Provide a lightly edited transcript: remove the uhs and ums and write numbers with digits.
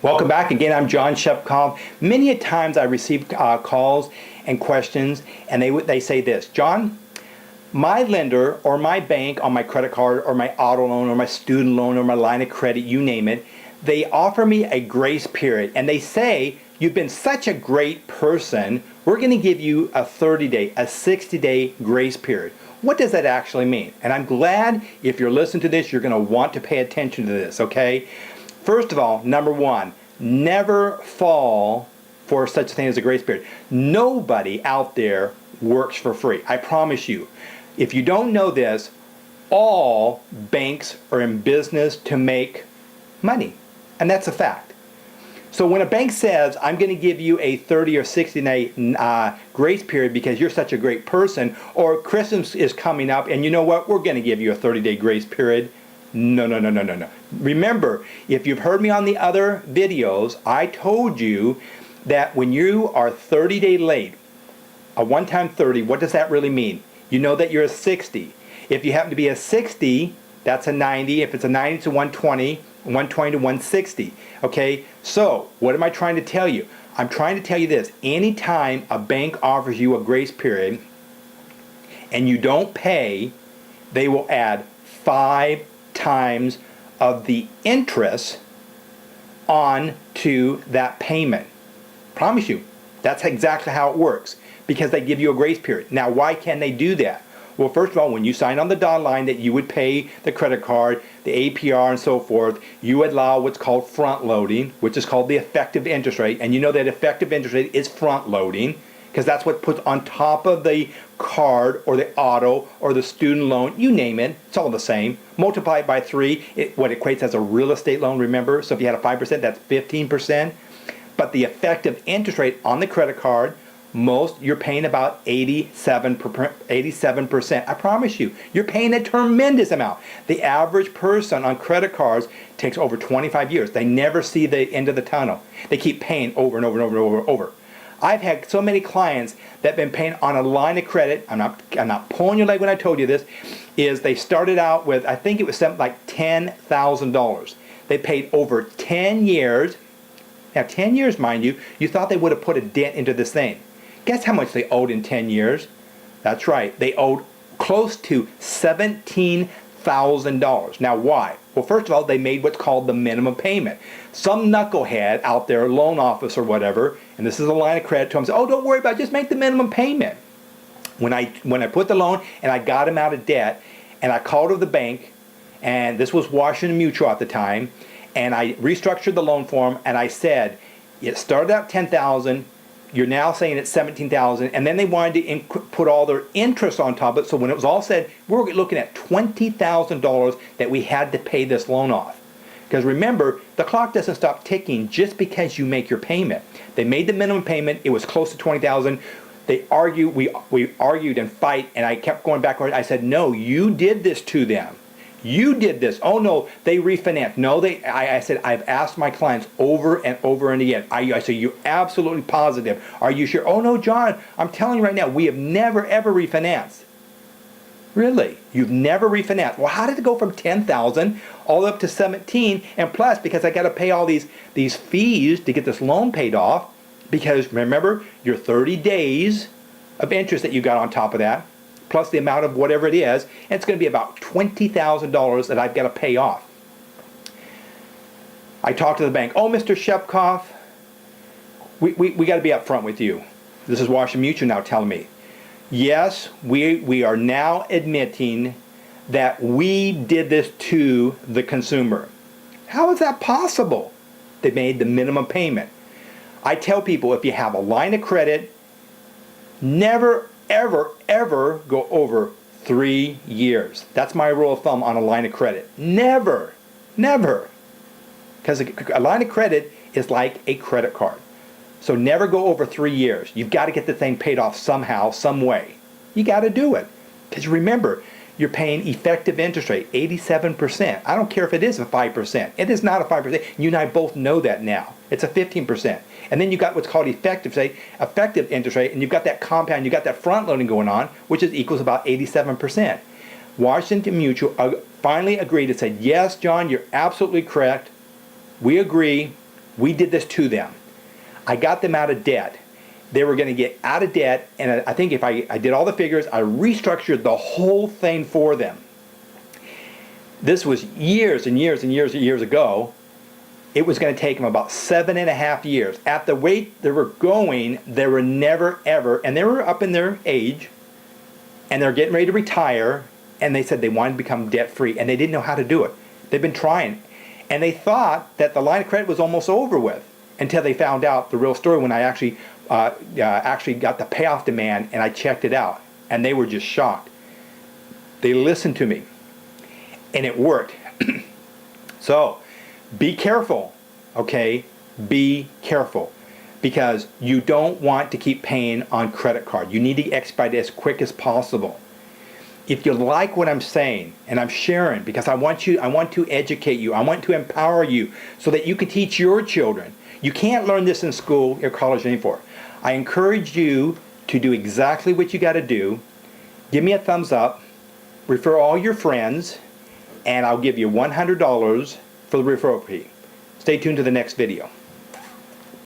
Welcome back again. I'm John Shepkov. Many a times I receive calls and questions, and they say this: John, my lender or my bank on my credit card or my auto loan or my student loan or my line of credit, you name it, they offer me a grace period, and they say, you've been such a great person, we're going to give you a 30-day, a 60-day grace period. What does that actually mean? And I'm glad if you're listening to this, you're going to want to pay attention to this, okay? First of all, number one, never fall for such a thing as a grace period. Nobody out there works for free. I promise you. If you don't know this, all banks are in business to make money. And that's a fact. So when a bank says, I'm going to give you a 30 or 60-day grace period because you're such a great person, or Christmas is coming up and you know what, we're going to give you a 30-day grace period. No. Remember, if you've heard me on the other videos, I told you that when you are 30 days late, a one-time 30, what does that really mean? You know that you're a 60. If you happen to be a 60, that's a 90. If it's a 90, it's a 120, 120 to 160. Okay, so what am I trying to tell you? I'm trying to tell you this. Anytime a bank offers you a grace period and you don't pay, they will add 5 times of the interest on to that payment. Promise you, that's exactly how it works, because they give you a grace period. Now, why can they do that? Well, first of all, when you sign on the dotted line that you would pay the credit card, the APR and so forth, you allow what's called front loading, which is called the effective interest rate. And you know that effective interest rate is front loading, because that's what puts on top of the card or the auto or the student loan, you name it, it's all the same. Multiply it by 3, what equates as a real estate loan, remember? So if you had a 5%, that's 15%. But the effective interest rate on the credit card, you're paying about 87%. I promise you, you're paying a tremendous amount. The average person on credit cards takes over 25 years. They never see the end of the tunnel. They keep paying over and over and over and over. I've had so many clients that have been paying on a line of credit. I'm not pulling your leg when I told you this. Is they started out with, I think it was something like $10,000. They paid over 10 years. Now 10 years, mind you, you thought they would have put a dent into this thing. Guess how much they owed in 10 years? That's right, they owed close to $17,000. Now why? Well, first of all, they made what's called the minimum payment. Some knucklehead out there, loan office or whatever, and this is a line of credit to them, say, oh, don't worry about it, just make the minimum payment. When I put the loan and I got him out of debt, and I called to the bank, and this was Washington Mutual at the time, and I restructured the loan for him, and I said, it started out $10,000, you're now saying it's $17,000, and then they wanted to put all their interest on top of it, so when it was all said, we were looking at $20,000 that we had to pay this loan off. Because remember, the clock doesn't stop ticking just because you make your payment. They made the minimum payment, it was close to $20,000. They argued, we argued and fight, and I kept going backwards. I said, no, you did this to them. You did this. Oh no, they refinanced. No, I said, I've asked my clients over and over and again. I said, you're absolutely positive. Are you sure? Oh no, John, I'm telling you right now, we have never ever refinanced. Really? You've never refinanced. Well, how did it go from 10,000 all up to 17? And plus, because I got to pay all these fees to get this loan paid off, because remember, your 30 days of interest that you got on top of that, plus the amount of whatever it is, and it's going to be about $20,000 that I've got to pay off. I talked to the bank. Oh, Mr. Shepkov, we got to be upfront with you. This is Washington Mutual now telling me. Yes, we are now admitting that we did this to the consumer. How is that possible? They made the minimum payment. I tell people, if you have a line of credit, never, ever, ever go over 3 years. That's my rule of thumb on a line of credit. Never, never. Because a line of credit is like a credit card. So never go over 3 years. You've got to get the thing paid off somehow, some way. You got to do it. Because remember, you're paying effective interest rate, 87%. I don't care if it is a 5%. It is not a 5%. You and I both know that now. It's a 15%. And then you got what's called effective interest rate, and you've got that compound, you've got that front loading going on, which equals about 87%. Washington Mutual finally agreed and said, yes, John, you're absolutely correct. We agree. We did this to them. I got them out of debt. They were going to get out of debt, and I think if I did all the figures, I restructured the whole thing for them. This was years and years and years and years ago. It was going to take them about 7.5 years. At the rate they were going, they were never ever, and they were up in their age, and they're getting ready to retire, and they said they wanted to become debt-free, and they didn't know how to do it. They've been trying, and they thought that the line of credit was almost over with until they found out the real story when I actually got the payoff demand and I checked it out, and they were just shocked. They listened to me, and it worked. So be careful, okay? Be careful, because you don't want to keep paying on credit card. You need to expedite it as quick as possible. If you like what I'm saying, and I'm sharing, because I want to educate you, I want to empower you so that you can teach your children. You can't learn this in school or college anymore. I encourage you to do exactly what you got to do. Give me a thumbs up, refer all your friends, and I'll give you $100 for the referral fee. Stay tuned to the next video.